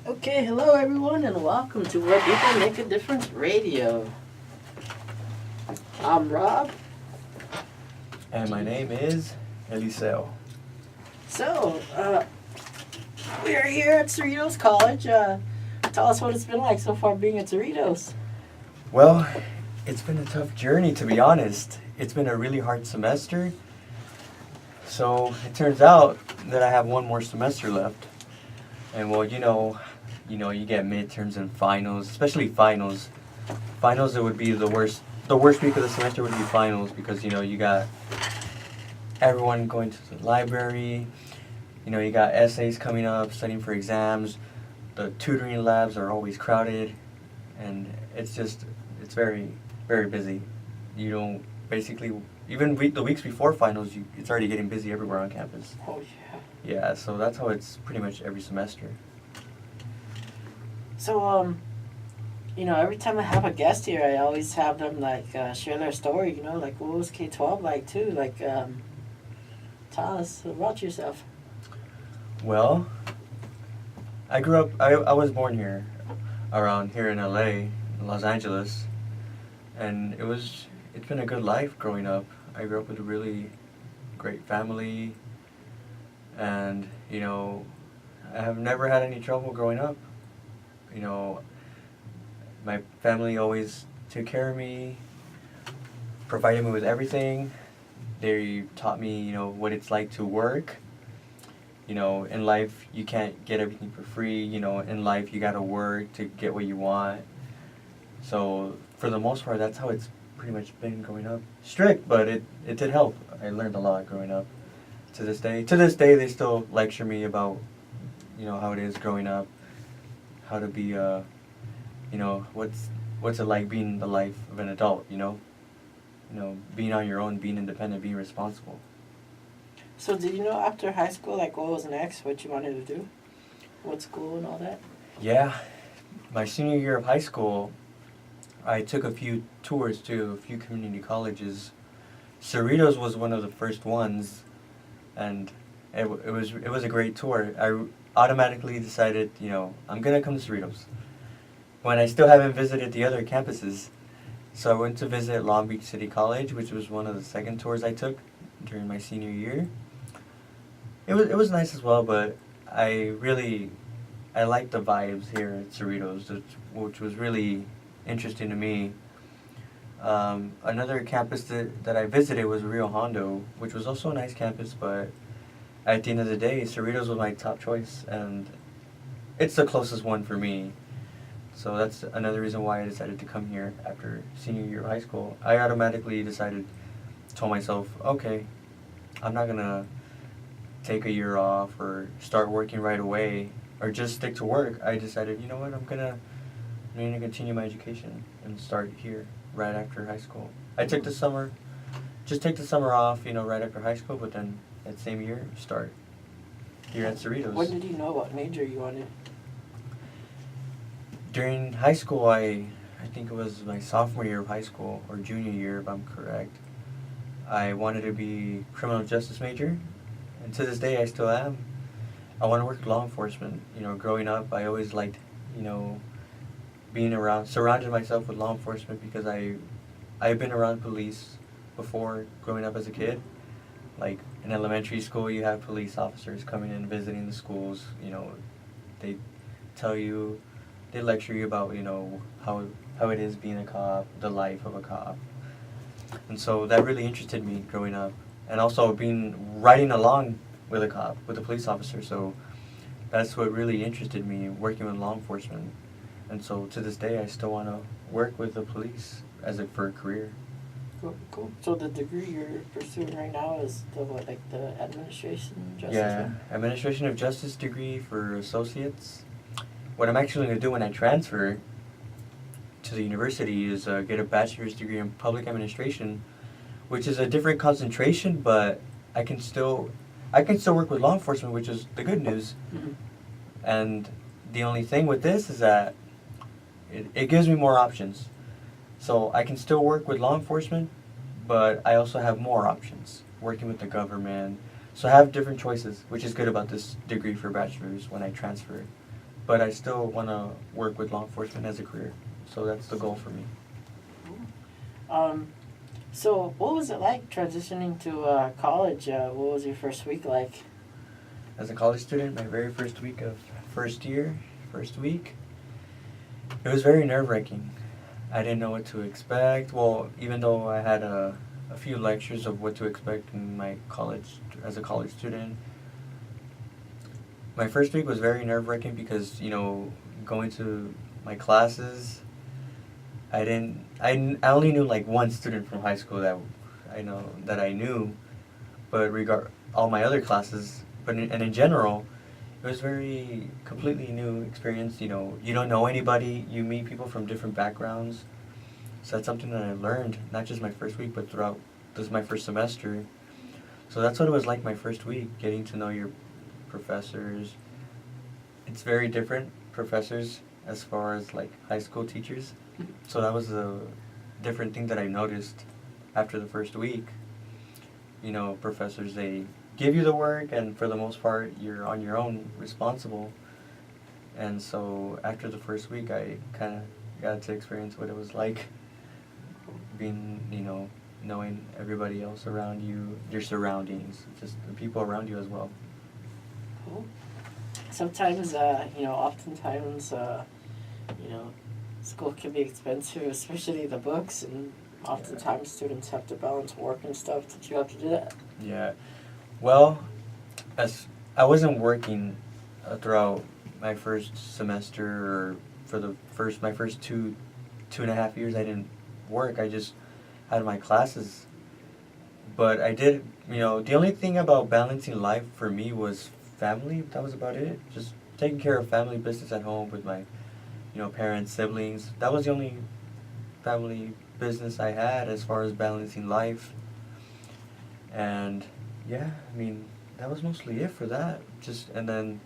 Okay, hello everyone, and welcome to Where People Make a Difference Radio. I'm Rob. And my name is Eliseo. So, we are here at Cerrtitos College. Tell us what it's been like so far being at Cerrtitos. Well, it's been a tough journey, to be honest. It's been a really hard semester. So it turns out that I have one more semester left. And well, you get midterms and finals, especially finals. Finals, it would be the worst. The worst week of the semester would be finals because, you got everyone going to the library. You got essays coming up, studying for exams. The tutoring labs are always crowded. And it's very, very busy. You don't, basically, even the weeks before finals, it's already getting busy everywhere on campus. Oh, yeah. Yeah, so that's how it's pretty much every semester. So, every time I have a guest here, I always have them, share their story, what was K-12 like, too? Tell us about yourself. Well, I grew up, I was born here, around here in LA, in Los Angeles, and it's been a good life growing up. I grew up with a really great family, and, I have never had any trouble growing up. My family always took care of me, provided me with everything. They taught me, what it's like to work. In life, you can't get everything for free. In life, you gotta work to get what you want. So, for the most part, that's how it's pretty much been growing up. Strict, but it did help. I learned a lot growing up. To this day, they still lecture me about, how it is growing up, how to be, what's it like being the life of an adult, being on your own, being independent, being responsible. So, did you know after high school, what was next, what you wanted to do? What school and all that? Yeah, my senior year of high school, I took a few tours to a few community colleges. Cerritos was one of the first ones, and it was a great tour. I automatically decided, I'm gonna come to Cerritos, when I still haven't visited the other campuses. So I went to visit Long Beach City College, which was one of the second tours I took during my senior year. It was nice as well, but I liked the vibes here at Cerritos, which was really interesting to me. Another campus that I visited was Rio Hondo, which was also a nice campus, but at the end of the day, Cerritos was my top choice, and it's the closest one for me. So that's another reason why I decided to come here after senior year of high school. I automatically told myself, okay, I'm not gonna take a year off or start working right away or just stick to work. I decided, you know what, I'm gonna continue my education and start here right after high school. I took the summer off, right after high school, but then that same year start here at Cerritos. When did you know what major you wanted? During high school, I think it was my sophomore year of high school, or junior year if I'm correct. I wanted to be criminal justice major, and to this day I still am. I want to work with law enforcement. Growing up, I always liked, surrounded myself with law enforcement because I've been around police before growing up as a kid. Like in elementary school, you have police officers coming in, visiting the schools. They they lecture you about, how it is being a cop, the life of a cop. And so that really interested me growing up. And also riding along with a cop, with a police officer. So that's what really interested me, working with law enforcement. And so to this day, I still want to work with the police for a career. Cool. So the degree you're pursuing right now is the administration justice? Yeah, administration of justice degree for associates. What I'm actually going to do when I transfer to the university is get a bachelor's degree in public administration, which is a different concentration, but I can still work with law enforcement, which is the good news. Mm-hmm. And the only thing with this is that it gives me more options. So I can still work with law enforcement, but I also have more options working with the government. So I have different choices, which is good about this degree for bachelor's when I transfer but I still want to work with law enforcement as a career. So that's the goal for me. So what was it like transitioning to college? What was your first week like? As a college student, my very first week, it was very nerve-wracking. I didn't know what to expect. Well, even though I had a few lectures of what to expect in my college as a college student, my first week was very nerve-wracking because, going to my classes, I only knew like one student from high school that I knew, but all my other classes, and in general, it was very completely new experience. You don't know anybody. You meet people from different backgrounds. So that's something that I learned, not just my first week, but throughout my first semester. So that's what it was like my first week, getting to know your professors. It's very different professors as far as like high school teachers. So that was a different thing that I noticed after the first week. Professors, they give you the work, and for the most part, you're on your own responsible. And so after the first week, I kind of got to experience what it was like being, knowing everybody else around you, your surroundings, just the people around you as well. Cool. Sometimes, oftentimes, school can be expensive, especially the books, and oftentimes students have to balance work and stuff. Did you have to do that? Yeah. Well, as I wasn't working throughout my first semester, or for my first two and a half years, I didn't work. I just had my classes. But I did, the only thing about balancing life for me was family. That was about it. Just taking care of family business at home with my, parents, siblings. That was the only family business I had as far as balancing life. And yeah, that was mostly it for that. And then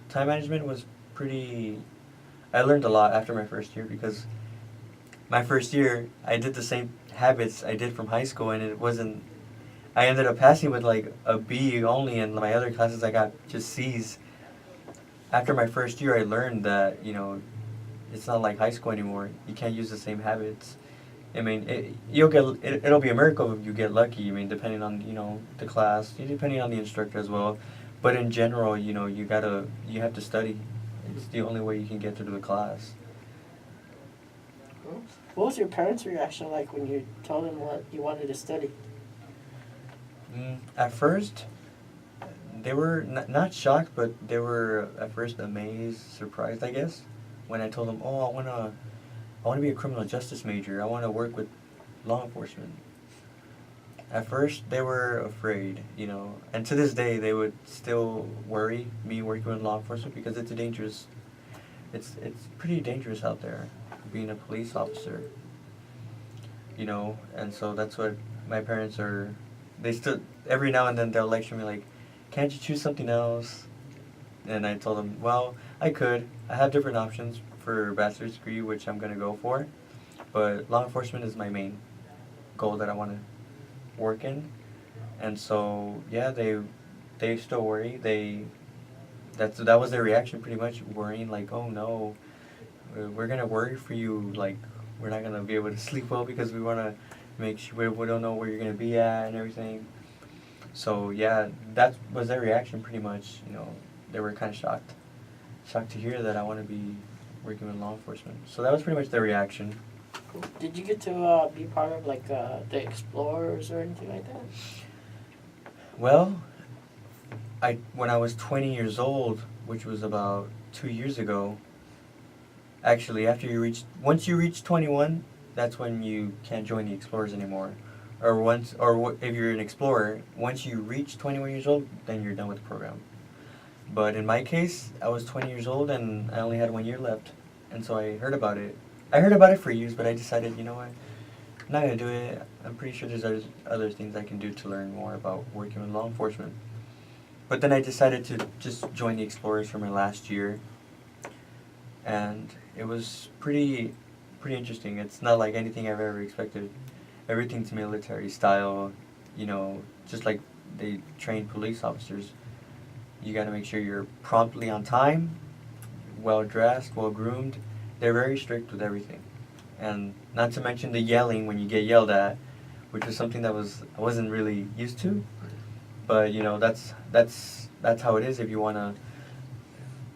time management was I learned a lot after my first year, because my first year, I did the same habits I did from high school, and I ended up passing with like a B only, and my other classes I got just C's. After my first year, I learned that, it's not like high school anymore. You can't use the same habits. It'll be a miracle if you get lucky. Depending on, the class, depending on the instructor as well. But in general, you have to study. It's the only way you can get through the class. What was your parents' reaction like when you told them what you wanted to study? At first, they were not shocked, but they were at first amazed, surprised, I guess, when I told them, "Oh, I want to be a criminal justice major. I want to work with law enforcement." At first, they were afraid, and to this day, they would still worry me working with law enforcement, because it's pretty dangerous out there, being a police officer, and so that's what my parents are. They still, every now and then, they'll lecture me like, "Can't you choose something else?" And I told them, well, I could. I have different options for a bachelor's degree, which I'm going to go for. But law enforcement is my main goal that I want to work in. And so, yeah, they still worry. That was their reaction, pretty much, worrying like, "Oh no, we're going to worry for you. Like, we're not going to be able to sleep well because we want to make sure we don't know where you're going to be at and everything." So yeah, that was their reaction pretty much. They were kind of shocked to hear that I want to be working with law enforcement. So that was pretty much their reaction. Cool. Did you get to be part of like the Explorers or anything like that? Well, when I was 20 years old, which was about 2 years ago. Actually, once you reach 21, that's when you can't join the Explorers anymore. If you're an Explorer, once you reach 21 years old, then you're done with the program. But in my case, I was 20 years old and I only had 1 year left. And so I heard about it. I heard about it for years, but I decided, you know what, I'm not going to do it. I'm pretty sure there's other things I can do to learn more about working with law enforcement. But then I decided to just join the Explorers for my last year. And it was pretty interesting. It's not like anything I've ever expected. Everything's military style, just like they train police officers. You got to make sure you're promptly on time, well dressed, well groomed. They're very strict with everything, and not to mention the yelling when you get yelled at, which was something that I wasn't really used to. But you know, that's how it is if you want to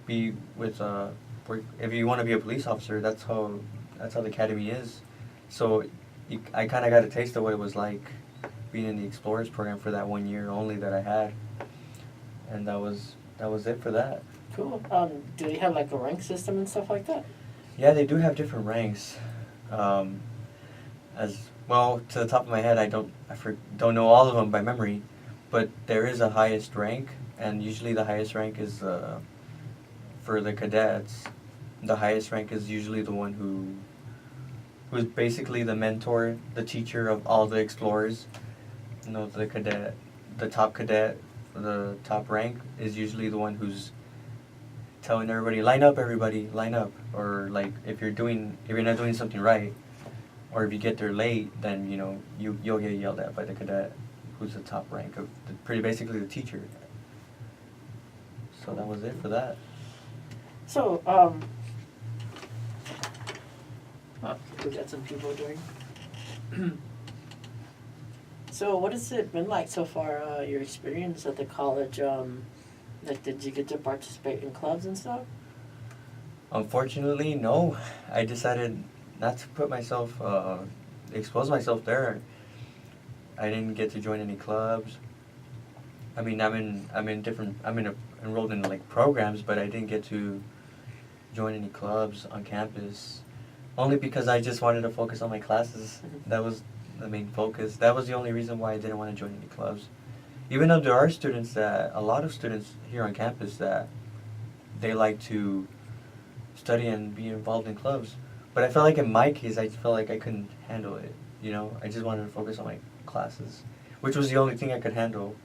be with if you want to be a police officer. That's how the academy is. So I kind of got a taste of what it was like being in the Explorers program for that 1 year only that I had, and that was it for that. Cool. Do they have like a rank system and stuff like that? Yeah, they do have different ranks. As well, to the top of my head, don't know all of them by memory, but there is a highest rank, and usually the highest rank is for the cadets. The highest rank is usually the one who's basically the mentor, the teacher of all the explorers. You know, the top cadet, the top rank is usually the one who's telling everybody, line up, everybody, line up. Or like if you're not doing something right, or if you get there late, then you know you'll get yelled at by the cadet, who's the top rank of pretty basically the teacher. So that was it for that. So, we got some people doing. So, what has it been like so far? Your experience at the college? Like, did you get to participate in clubs and stuff? Unfortunately, no. I decided not to expose myself there. I didn't get to join any clubs. I mean, enrolled in like programs, but I didn't get to join any clubs on campus. Only because I just wanted to focus on my classes. That was the main focus. That was the only reason why I didn't want to join any clubs. Even though there are a lot of students here on campus that they like to study and be involved in clubs. But I felt like in my case, I felt like I couldn't handle it. You know, I just wanted to focus on my classes, which was the only thing I could handle.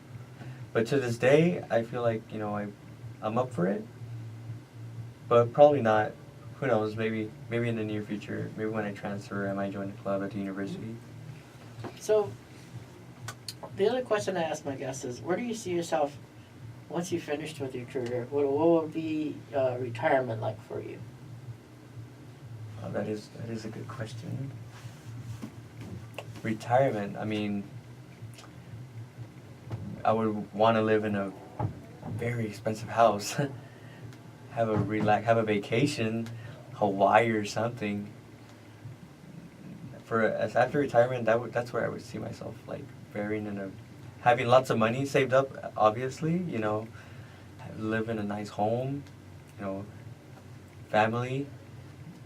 But to this day, I feel like, you know, I'm up for it. But probably not. Who knows? Maybe in the near future. Maybe when I transfer, I might join a club at the university. So, the other question I ask my guests is, where do you see yourself once you're finished with your career? What would be retirement like for you? Oh, that is a good question. Retirement. I mean, I would want to live in a very expensive house. have a vacation, Hawaii or something. After retirement, that's where I would see myself, like having lots of money saved up. Obviously, you know, live in a nice home, you know,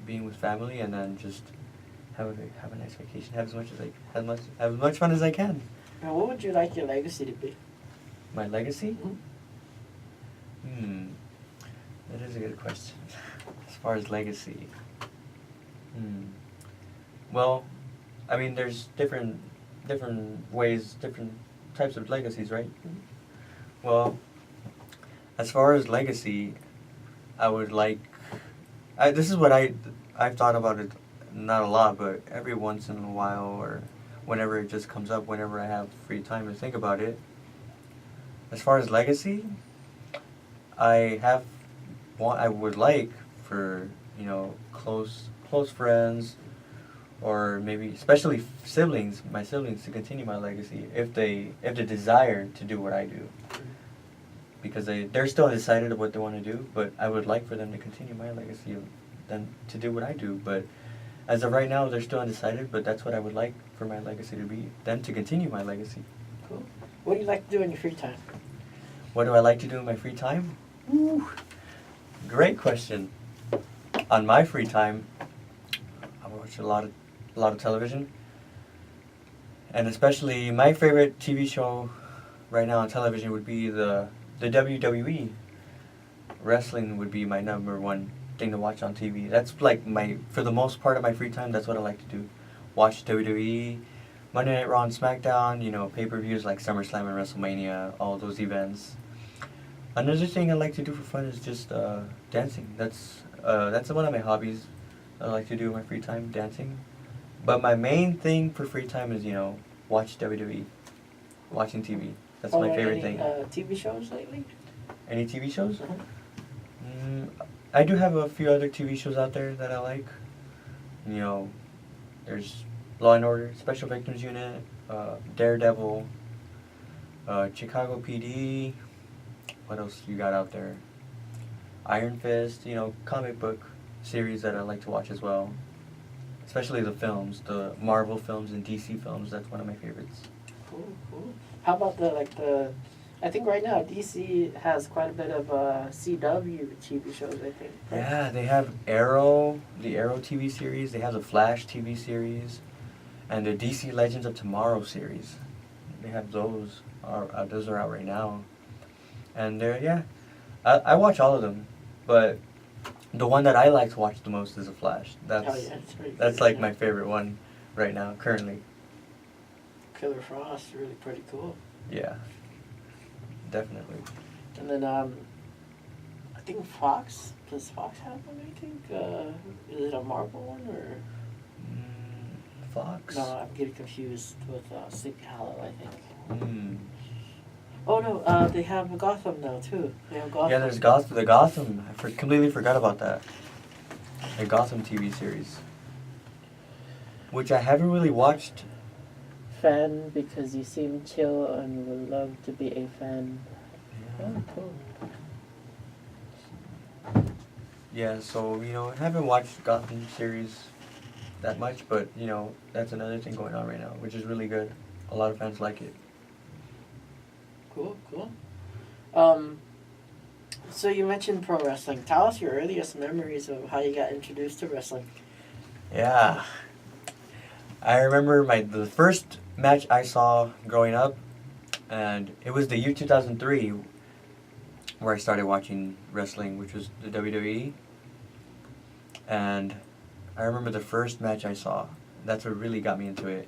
being with family, and then just have a nice vacation. Have as much fun as I can. And what would you like your legacy to be? My legacy? That is a good question. As far as legacy. Well, I mean, there's different ways, different types of legacies, right? Well, as far as legacy, I would like. This is what I've thought about it, not a lot, but every once in a while, or whenever it just comes up, whenever I have free time to think about it. As far as legacy, I would like for, you know, close friends, or maybe especially my siblings, to continue my legacy if they desire to do what I do, because they're still undecided of what they want to do. But I would like for them to continue my legacy of them to do what I do. But as of right now, they're still undecided. But that's what I would like for my legacy to be, them to continue my legacy. Cool. What do you like to do in your free time? What do I like to do in my free time? Ooh, great question. On my free time, I watch a lot of television, and especially my favorite TV show right now on television would be the WWE. Wrestling would be my number one thing to watch on TV. That's like for the most part of my free time, that's what I like to do. Watch WWE, Monday Night Raw and SmackDown, you know, pay-per-views like SummerSlam and WrestleMania, all those events. Another thing I like to do for fun is just dancing. That's one of my hobbies I like to do in my free time, dancing. But my main thing for free time is, you know, watch WWE, watching TV. That's my favorite thing. TV shows lately? Any TV shows? I do have a few other TV shows out there that I like. You know, there's Law and Order, Special Victims Unit, Daredevil, Chicago PD. What else you got out there? Iron Fist. You know, comic book series that I like to watch as well. Especially the films, the Marvel films and DC films. That's one of my favorites. Cool, cool. How about I think right now DC has quite a bit of CW TV shows, I think. Right? Yeah, they have Arrow, the Arrow TV series. They have the Flash TV series, and the DC Legends of Tomorrow series. They have those. Those are out right now, and I watch all of them, but the one that I like to watch the most is the Flash. That's like my favorite one right now, currently. Killer Frost, really pretty cool. Yeah, definitely. And then I think Fox. Does Fox have one? I think is it a Marvel one or? Fox. No, I'm getting confused with Sleepy Hollow. I think. Mm. Oh no, they have Gotham now too. They have Gotham. Yeah, there's Gotham. The Gotham. I completely forgot about that. The Gotham TV series, which I haven't really watched. Fan because you seem chill and would love to be a fan. Yeah. Oh, cool. Yeah, so I haven't watched Gotham series that much, but that's another thing going on right now, which is really good. A lot of fans like it. Cool, cool. So you mentioned pro wrestling. Tell us your earliest memories of how you got introduced to wrestling. Yeah. I remember the first match I saw growing up, and it was the year 2003 where I started watching wrestling, which was the WWE. And I remember the first match I saw. That's what really got me into it.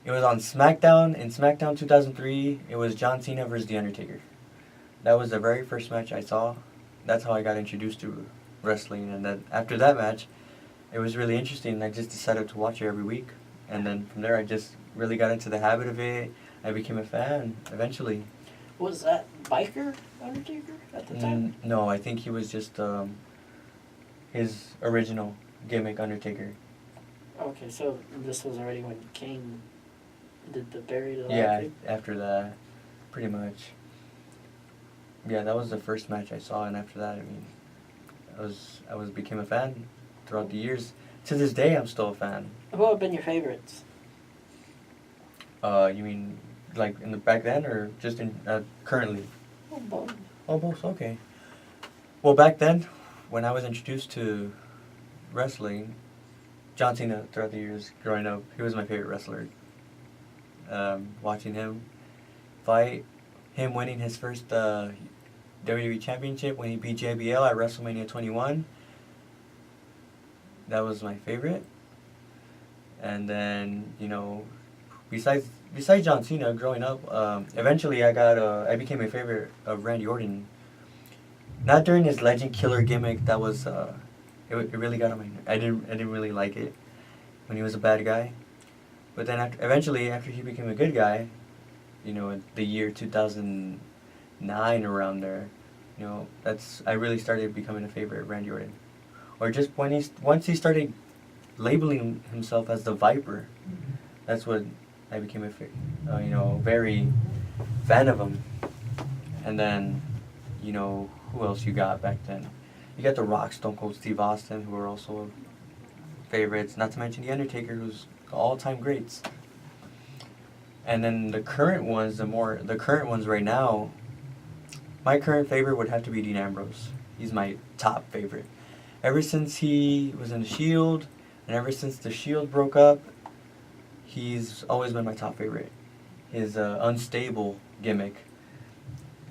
It was on SmackDown. In SmackDown 2003, it was John Cena versus The Undertaker. That was the very first match I saw. That's how I got introduced to wrestling. And then after that match, it was really interesting. I just decided to watch it every week. And then from there, I just really got into the habit of it. I became a fan eventually. Was that Biker Undertaker at the time? No, I think he was just his original gimmick Undertaker. Okay, so this was already when Kane did the buried alive Yeah, thing? after that, pretty much. Yeah, that was the first match I saw, and after that, I became a fan throughout the years. To this day, I'm still a fan. Who have been your favorites? You mean like in the back then, or just in currently? Oh, both. Oh, both. Okay. Well, back then, when I was introduced to wrestling, John Cena throughout the years growing up, he was my favorite wrestler. Watching him fight, him winning his first WWE Championship when he beat JBL at WrestleMania 21. That was my favorite. And then, besides John Cena growing up, eventually I became a favorite of Randy Orton. Not during his Legend Killer gimmick. That was it really got on my nerves. I didn't really like it when he was a bad guy. But then eventually after he became a good guy, in the year 2009 around there, I really started becoming a favorite of Randy Orton. Or just once he started labeling himself as the Viper, that's when I became a very fan of him. And then, who else you got back then? You got The Rock, Stone Cold Steve Austin, who were also favorites. Not to mention The Undertaker, who's all-time greats. And then the current ones right now, my current favorite would have to be Dean Ambrose. He's my top favorite. Ever since he was in the Shield, and ever since the Shield broke up, he's always been my top favorite. His unstable gimmick,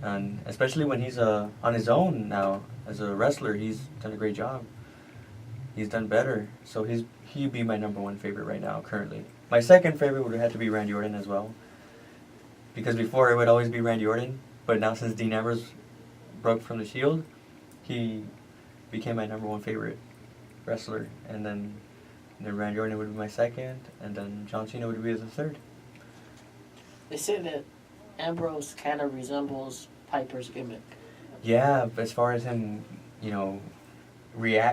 and especially when he's on his own now as a wrestler, he's done a great job. He's done better, so he'd be my number one favorite right now currently. My second favorite would have to be Randy Orton as well, because before it would always be Randy Orton, but now since Dean Ambrose broke from the Shield, he became my number one favorite wrestler, and then Randy Orton would be my second, and then John Cena would be the third. They say that Ambrose kind of resembles Piper's gimmick. Yeah, as far as him, you know,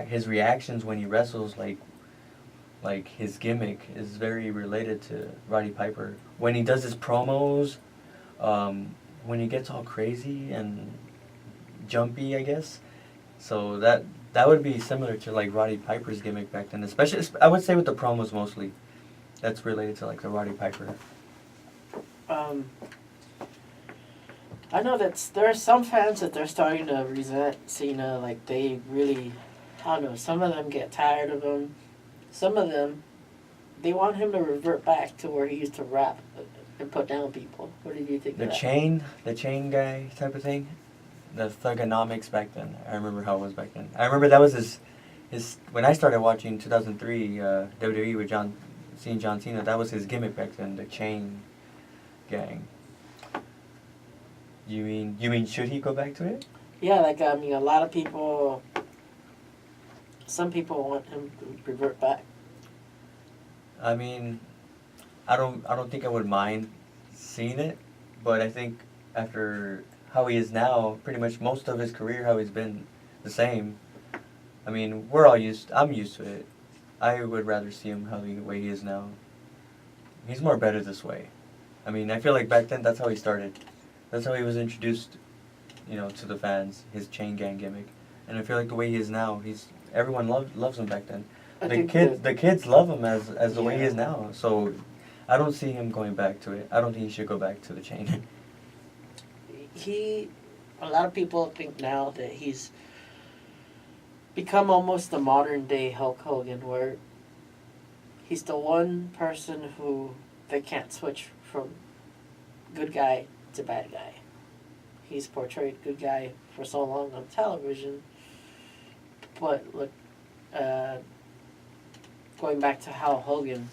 his reactions when he wrestles, like his gimmick is very related to Roddy Piper. When he does his promos, when he gets all crazy and jumpy, I guess. So that would be similar to like Roddy Piper's gimmick back then, especially I would say with the promos mostly. That's related to like the Roddy Piper. Um, I know that there are some fans that they're starting to resent Cena. Like they really, I don't know. Some of them get tired of him. Some of them, they want him to revert back to where he used to rap and put down people. What did you think The of that? the chain guy type of thing. The thugonomics back then. I remember how it was back then. I remember that was his when I started watching 2003 WWE with seeing John Cena. That was his gimmick back then. The chain gang. You mean should he go back to it? Yeah, like I mean, a lot of people. Some people want him to revert back. I mean, I don't think I would mind seeing it, but I think after how he is now, pretty much most of his career, how he's been the same. I mean, I'm used to it. I would rather see him the way he is now. He's more better this way. I mean, I feel like back then that's how he started. That's how he was introduced, to the fans, his chain gang gimmick. And I feel like the way he is now, everyone loves him back then. The kids love him as the way he is now. So I don't see him going back to it. I don't think he should go back to the chain. A lot of people think now that he's become almost the modern day Hulk Hogan, where he's the one person who they can't switch from good guy to bad guy. He's portrayed good guy for so long on television, but look, going back to Hulk Hogan,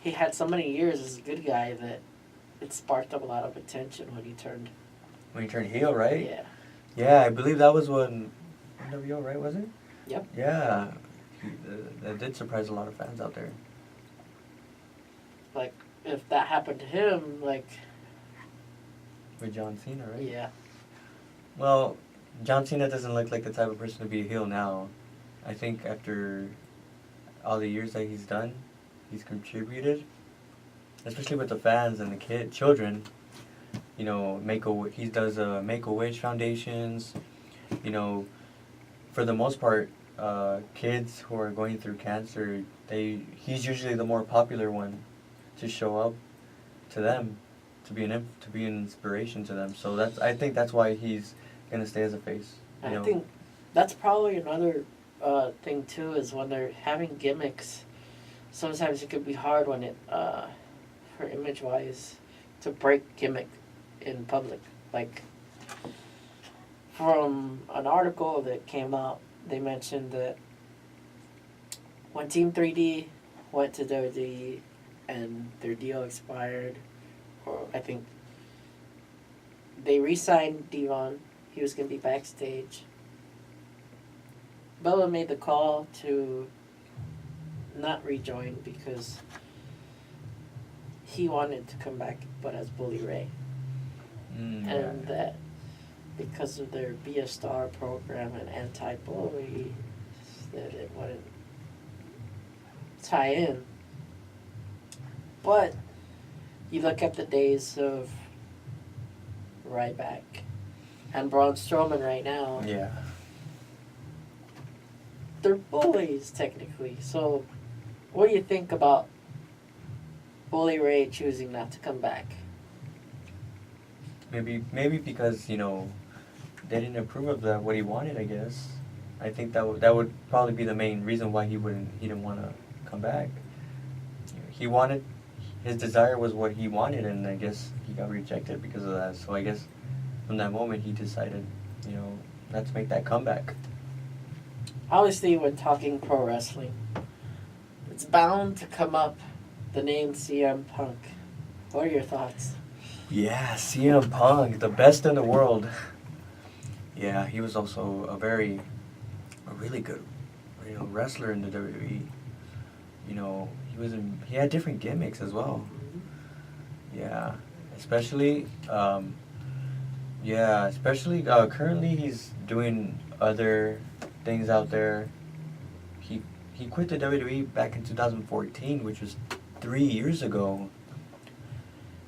he had so many years as a good guy that it sparked up a lot of attention when he turned. When he turned heel, right? Yeah. Yeah, I believe that was when NWO, right? Was it? Yep. Yeah, that did surprise a lot of fans out there. Like, if that happened to him, like. With John Cena, right? Yeah. Well, John Cena doesn't look like the type of person to be a heel now. I think after all the years that he's done, he's contributed, especially with the fans and the children. He does Make-A-Wish foundations. For the most part, kids who are going through cancer, he's usually the more popular one to show up to them, to be an inspiration to them. So I think that's why he's gonna stay as a face. I think that's probably another thing too, is when they're having gimmicks. Sometimes it could be hard when for image wise, to break gimmick in public. Like from an article that came out, they mentioned that when Team 3D went to WWE and their deal expired, or I think they re-signed Devon. He was going to be backstage. Bella made the call to not rejoin because he wanted to come back, but as Bully Ray. And that because of their Be a Star program and anti-bully, that it wouldn't tie in. But you look at the days of Ryback and Braun Strowman right now. Yeah. They're bullies, technically. So, what do you think about Bully Ray choosing not to come back? Maybe because they didn't approve of what he wanted. I guess I think that would probably be the main reason why he didn't want to come back. His desire was what he wanted, and I guess he got rejected because of that. So I guess from that moment he decided, let's make that comeback. Obviously, when talking pro wrestling, it's bound to come up the name CM Punk. What are your thoughts? Yeah, CM Punk, the best in the world. Yeah, he was also a really good, wrestler in the WWE. He had different gimmicks as well. Yeah, especially Yeah, especially currently he's doing other things out there. He he quit the WWE back in 2014, which was 3 years ago,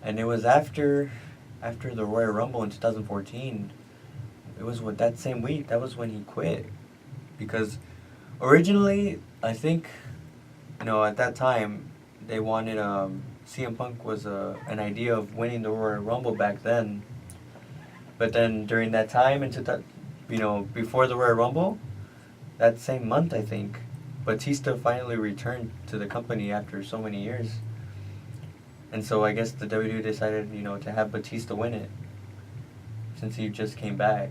and it was after the Royal Rumble in 2014. It was what that same week. That was when he quit because originally I think at that time they wanted CM Punk was an idea of winning the Royal Rumble back then. But then during that time into that, before the Royal Rumble, that same month I think, Batista finally returned to the company after so many years. And so I guess the WWE decided, to have Batista win it, since he just came back.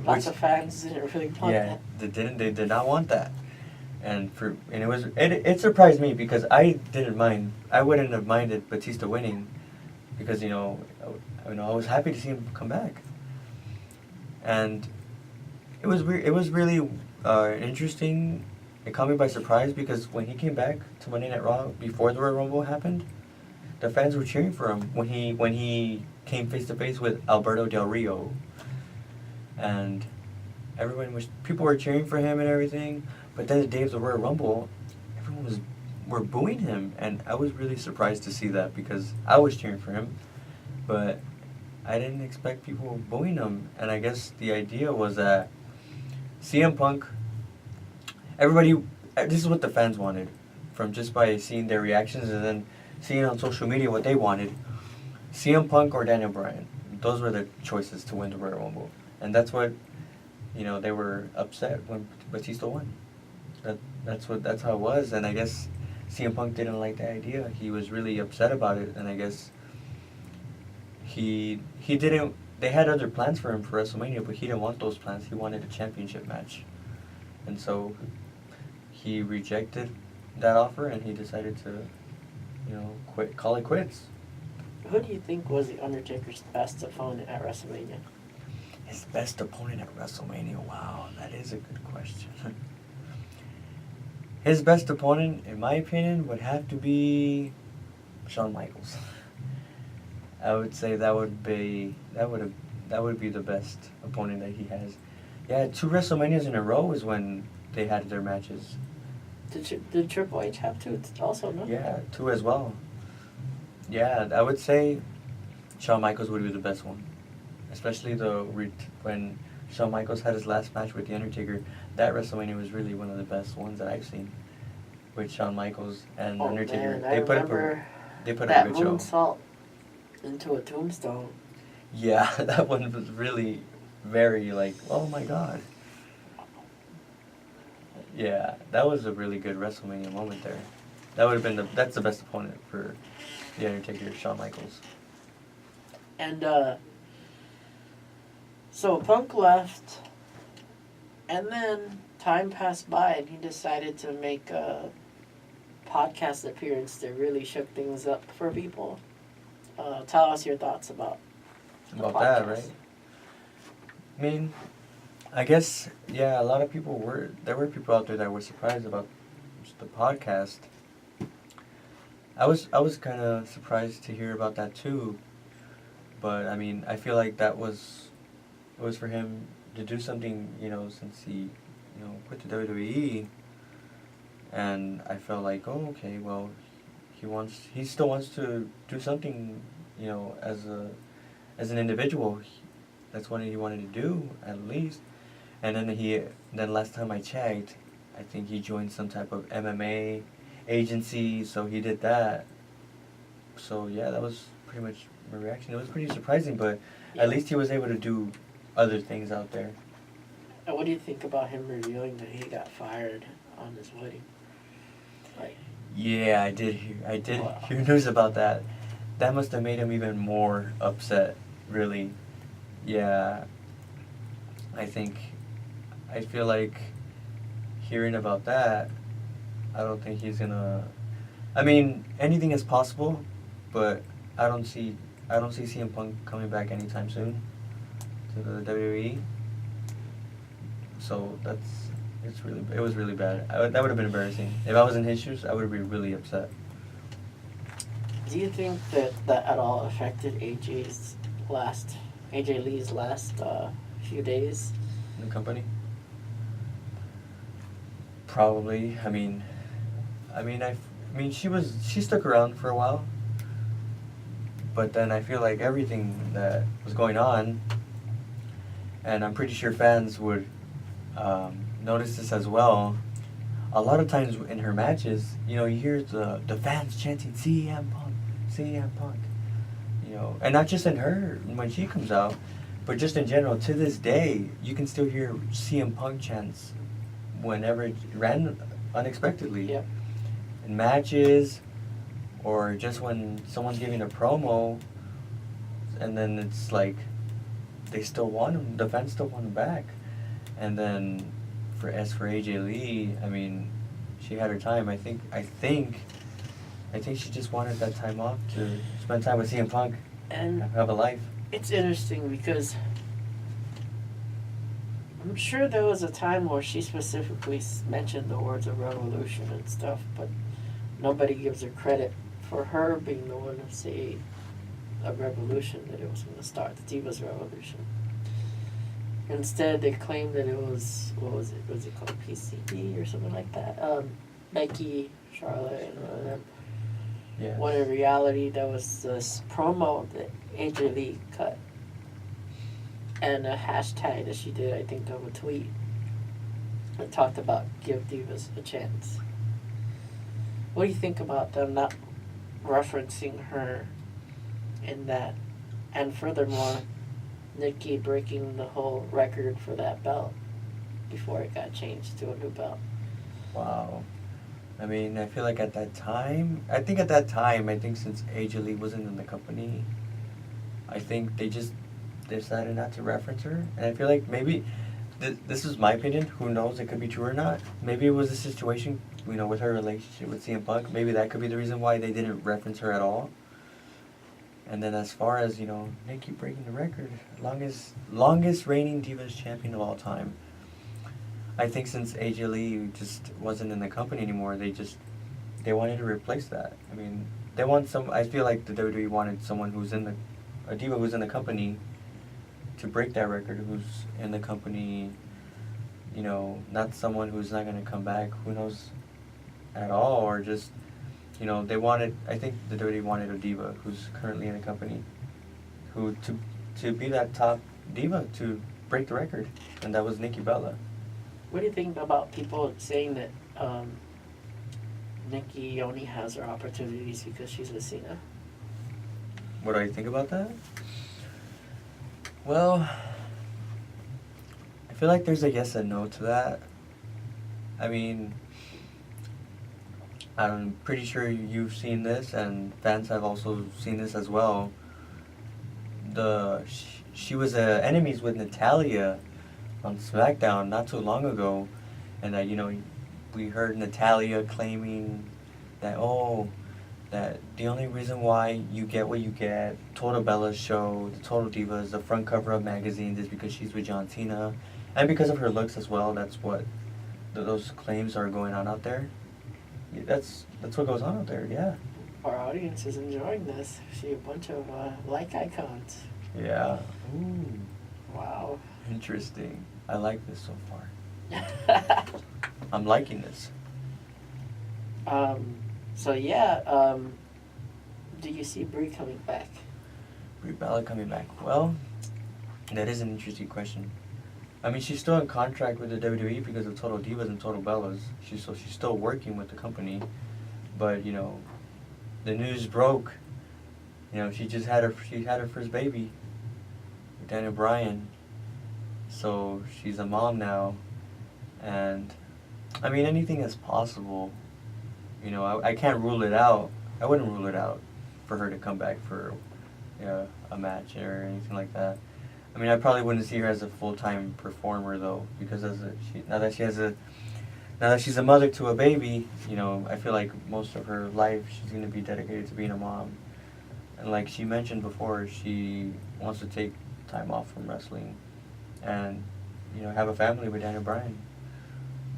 Lots of fans didn't really want that. They did not want that. And it surprised me because I didn't mind. I wouldn't have minded Batista winning because I was happy to see him come back. And it was weird. It was really interesting. It caught me by surprise because when he came back to Monday Night Raw before the Royal Rumble happened, the fans were cheering for him when he came face to face with Alberto Del Rio, and people were cheering for him and everything. But then the day of the Royal Rumble, everyone were booing him, and I was really surprised to see that because I was cheering for him, but I didn't expect people booing him. And I guess the idea was that CM Punk, this is what the fans wanted, from just by seeing their reactions and then seeing on social media what they wanted. CM Punk or Daniel Bryan, those were the choices to win the Royal Rumble, and that's what they were upset when Batista won. That's how it was, and I guess CM Punk didn't like the idea. He was really upset about it, and I guess he didn't. They had other plans for him for WrestleMania, but he didn't want those plans. He wanted a championship match, and so he rejected that offer, and he decided to, call it quits. Who do you think was the Undertaker's best opponent at WrestleMania? His best opponent at WrestleMania? Wow, that is a good question. His best opponent, in my opinion, would have to be Shawn Michaels. I would say that would be the best opponent that he has. Yeah, 2 WrestleManias in a row is when they had their matches. Did Triple H have 2 also, no? Yeah, 2 as well. Yeah, I would say Shawn Michaels would be the best one. Especially when Shawn Michaels had his last match with The Undertaker. That WrestleMania was really one of the best ones that I've seen. With Shawn Michaels and Undertaker. Man, They put up a good show. Moonsault into a tombstone. Yeah, that one was really very oh my god. Yeah, that was a really good WrestleMania moment there. That would have been that's the best opponent for The Undertaker, Shawn Michaels. And so Punk left, and then time passed by, and he decided to make a podcast appearance that really shook things up for people. Tell us your thoughts about that, right? I mean, I guess, yeah, a lot of people there were people out there that were surprised about the podcast. I was kind of surprised to hear about that too, but I mean, I feel like it was for him to do something, since he, quit the WWE, and I felt like, oh, okay, well, he still wants to do something, as an individual. That's what he wanted to do, at least. And then last time I checked, I think he joined some type of MMA agency, so he did that. So yeah, that was pretty much my reaction. It was pretty surprising, but at least he was able to do other things out there. And what do you think about him revealing that he got fired on his wedding? Yeah, I did hear news about that. That must have made him even more upset, really. Yeah. I feel like hearing about that, I don't think he's gonna. I mean, anything is possible, but I don't see CM Punk coming back anytime soon to the WWE. So it was really bad. That would have been embarrassing. If I was in his shoes, I would be really upset. Do you think that at all affected AJ's last AJ Lee's last few days? in the company? Probably. She stuck around for a while, but then I feel like everything that was going on, and I'm pretty sure fans would notice this as well. A lot of times in her matches, you hear the fans chanting CM Punk, CM Punk, and not just in her when she comes out, but just in general. To this day, you can still hear CM Punk chants whenever it ran unexpectedly. Yep. In matches, or just when someone's giving a promo, and then it's like they still want him, the fans still want him back. And then for AJ Lee, she had her time. I think she just wanted that time off to spend time with CM Punk And and have a life. it's interesting because I'm sure there was a time where she specifically mentioned the words of revolution and stuff, but nobody gives her credit for her being the one to say a revolution, that it was going to start the Divas Revolution. Instead, they claimed that it was, what was it? Was it called PCB or something like that? Becky, Charlotte, and one of them. Yeah. When in reality, that was this promo that AJ Lee cut. And a hashtag that she did, I think, of a tweet that talked about give Divas a chance. What do you think about them not referencing her in that? And furthermore, Nikki breaking the whole record for that belt before it got changed to a new belt. Wow. I feel like at that time, I think since AJ Lee wasn't in the company, I think they just decided not to reference her. And I feel like maybe, this is my opinion, who knows, it could be true or not. Maybe it was a situation, with her relationship with CM Punk. Maybe that could be the reason why they didn't reference her at all. And then as far as, Nikki breaking the record, longest reigning Divas champion of all time. I think since AJ Lee just wasn't in the company anymore, they wanted to replace that. I feel like the WWE wanted someone a diva who's in the company to break that record, who's in the company, not someone who's not going to come back, who knows, at all, or just, I think the WWE wanted a diva who's currently in the company, to be that top diva, to break the record, and that was Nikki Bella. What do you think about people saying that Nikki only has her opportunities because she's a Cena? What do I think about that? Well, I feel like there's a yes and no to that. I'm pretty sure you've seen this, and fans have also seen this as well. She was enemies with Natalya on SmackDown not too long ago, and we heard Natalya claiming that that the only reason why you get what you get, Total Bella's show, the Total Divas, the front cover of magazines, is because she's with John Cena, and because of her looks as well. That's what those claims are going on out there. Yeah, that's what goes on out there. Yeah. Our audience is enjoying this. See a bunch of like icons. Yeah. Ooh. Wow. Interesting. I like this so far. I'm liking this. So yeah, do you see Brie coming back? Brie Bella coming back. Well, that is an interesting question. She's still in contract with the WWE because of Total Divas and Total Bellas. She's still working with the company, but the news broke. She had her first baby, with Daniel Bryan. So she's a mom now, and anything is possible. I can't rule it out. I wouldn't rule it out for her to come back for a match or anything like that. I probably wouldn't see her as a full-time performer though, because now that she's a mother to a baby, I feel like most of her life she's going to be dedicated to being a mom. And like she mentioned before, she wants to take time off from wrestling and have a family with Daniel Bryan.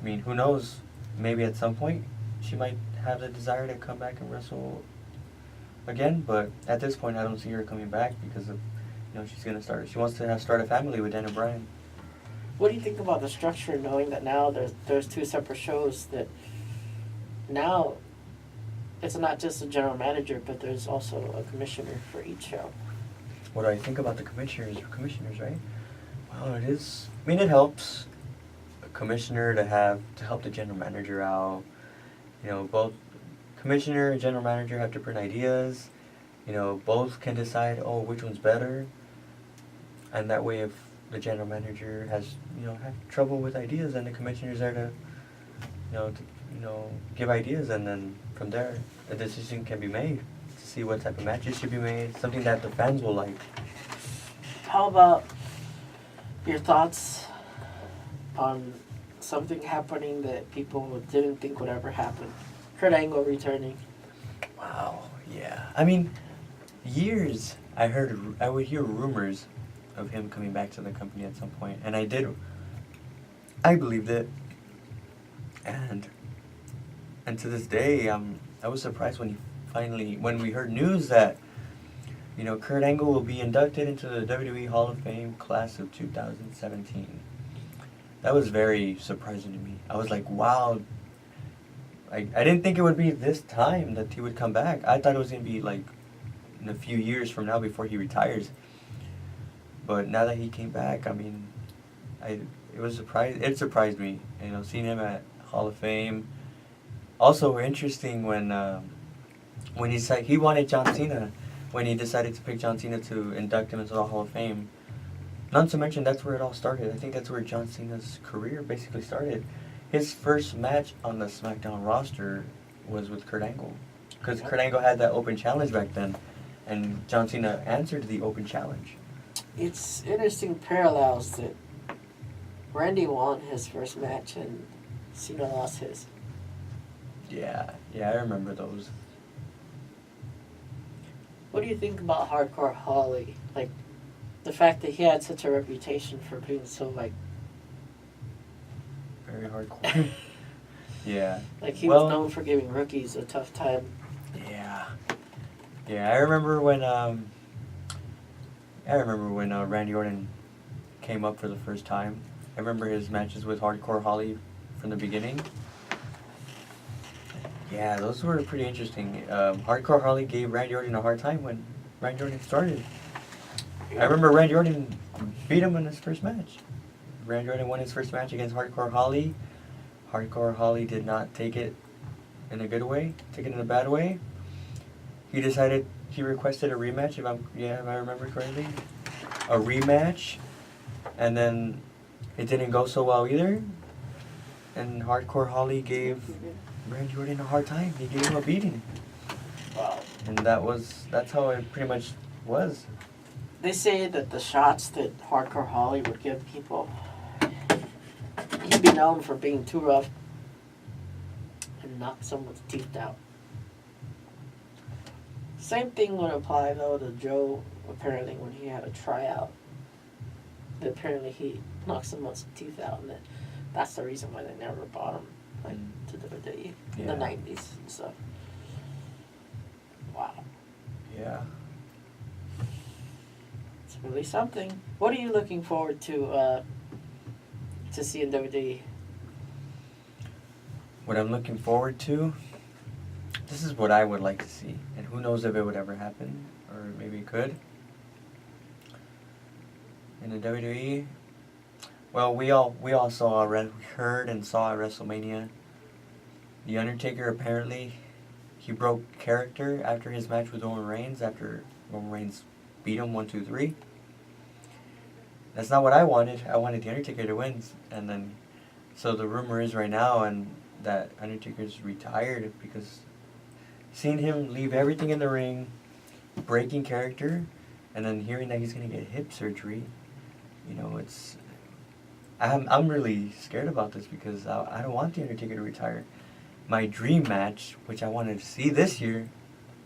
Who knows? Maybe at some point she might have the desire to come back and wrestle again, but at this point I don't see her coming back because of You know, she wants to start a family with Daniel Bryan. What do you think about the structure, knowing that now there's two separate shows, that now it's not just a general manager, but there's also a commissioner for each show? What do I think about the commissioners, right? Well, it is, I mean, it helps a commissioner to help the general manager out. You know, both commissioner and general manager have different ideas. You know, both can decide, oh, which one's better. And that way, if the general manager has, have trouble with ideas, and the commissioner's there to, give ideas, and then from there, a decision can be made to see what type of matches should be made, something that the fans will like. How about your thoughts on something happening that people didn't think would ever happen? Kurt Angle returning. Wow, yeah. I mean, I would hear rumors of him coming back to the company at some point, and I believed it, and to this day, I was surprised when we heard news that, Kurt Angle will be inducted into the WWE Hall of Fame class of 2017. That was very surprising to me. I was like, wow. I didn't think it would be this time that he would come back. I thought it was going to be like in a few years from now before he retires. But now that he came back, I mean, it surprised me, seeing him at Hall of Fame. Also interesting when he wanted John Cena, when he decided to pick John Cena to induct him into the Hall of Fame. Not to mention, that's where it all started. I think that's where John Cena's career basically started. His first match on the SmackDown roster was with Kurt Angle, because Kurt Angle had that open challenge back then, and John Cena answered the open challenge. It's interesting parallels that Randy won his first match and Cena lost his. Yeah, I remember those. What do you think about Hardcore Holly? Like, the fact that he had such a reputation for being so, like... very hardcore. Yeah. Like, he was known for giving rookies a tough time. Yeah. Yeah, I remember when Randy Orton came up for the first time. I remember his matches with Hardcore Holly from the beginning. Yeah, those were pretty interesting. Hardcore Holly gave Randy Orton a hard time when Randy Orton started. I remember Randy Orton beat him in his first match. Randy Orton won his first match against Hardcore Holly. Hardcore Holly did not take it in a good way, took it in a bad way. He requested a rematch, if I remember correctly. A rematch, and then it didn't go so well either. And Hardcore Holly gave Randy Orton a hard time. He gave him a beating. Wow. And that's how it pretty much was. They say that the shots that Hardcore Holly would give people, he'd be known for being too rough and knock someone's teeth out. Same thing would apply, though, to Joe, apparently, when he had a tryout. That apparently he knocked someone's teeth out, and that's the reason why they never bought him, to WWE in the 90s and stuff. Wow. Yeah. It's really something. What are you looking forward to see in WWE? What I'm looking forward to? This is what I would like to see, and who knows if it would ever happen, or maybe it could. In the WWE, well, we all heard and saw at WrestleMania. The Undertaker, apparently, he broke character after his match with Roman Reigns, after Roman Reigns beat him 1-2-3. That's not what I wanted. I wanted the Undertaker to win, and then, so the rumor is right now, and that Undertaker's retired, because seeing him leave everything in the ring, breaking character, and then hearing that he's going to get hip surgery, I'm really scared about this, because I don't want the Undertaker to retire. My dream match, which I wanted to see this year,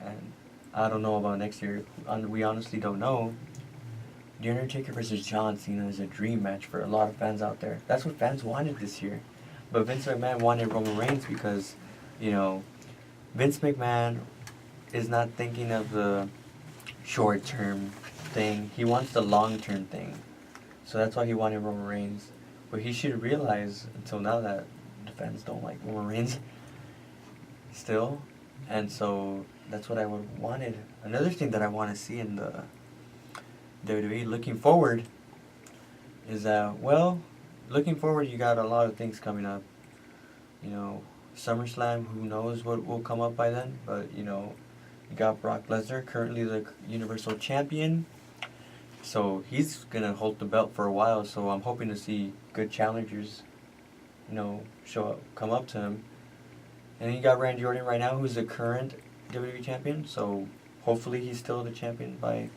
and I don't know about next year, we honestly don't know. The Undertaker versus John Cena is a dream match for a lot of fans out there. That's what fans wanted this year. But Vince McMahon wanted Roman Reigns because, Vince McMahon is not thinking of the short term. thing. He wants the long-term thing. So that's why he wanted Roman Reigns. But he should realize until now that the fans don't like Roman Reigns still. And so that's what I would wanted. Another thing that I want to see in the WWE looking forward is that, well, looking forward, you got a lot of things coming up. You know, SummerSlam, who knows what will come up by then. But, you know, you got Brock Lesnar, currently the Universal Champion. So he's going to hold the belt for a while. So I'm hoping to see good challengers, you know, come up to him. And then you got Randy Orton right now, who's the current WWE Champion. So hopefully he's still the champion by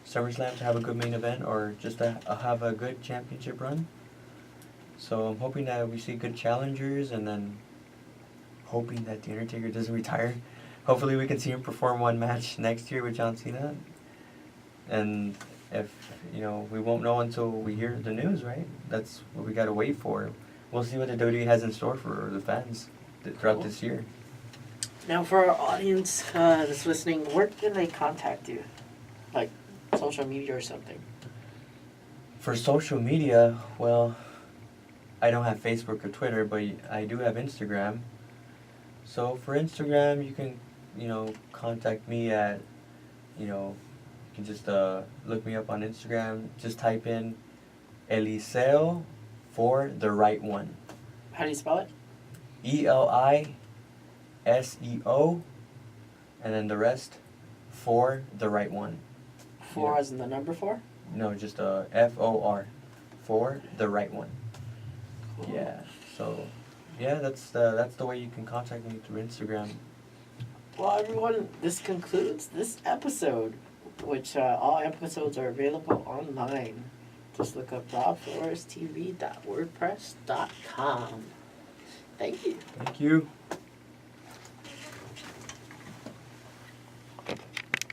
SummerSlam to have a good main event or just to have a good championship run. So I'm hoping that we see good challengers and then hoping that The Undertaker doesn't retire. Hopefully we can see him perform one match next year with John Cena. And if, you know, we won't know until we hear the news, right? That's what we got to wait for. We'll see what the WWE has in store for the fans throughout this year. Now, for our audience that's listening, where can they contact you? Like social media or something? For social media, well, I don't have Facebook or Twitter, but I do have Instagram. So for Instagram, you can, you know, contact me at, you know, you can just look me up on Instagram. Just type in Eliseo for the right one. How do you spell it? ELISEO, and then the rest for the right one. Four Yeah. as in the number 4? No, just FOR for the right one. Cool. Yeah. So, yeah, that's the way you can contact me through Instagram. Well, everyone, this concludes this episode, which all episodes are available online. Just look up RobFloresTV.wordpress.com. Thank you. Thank you.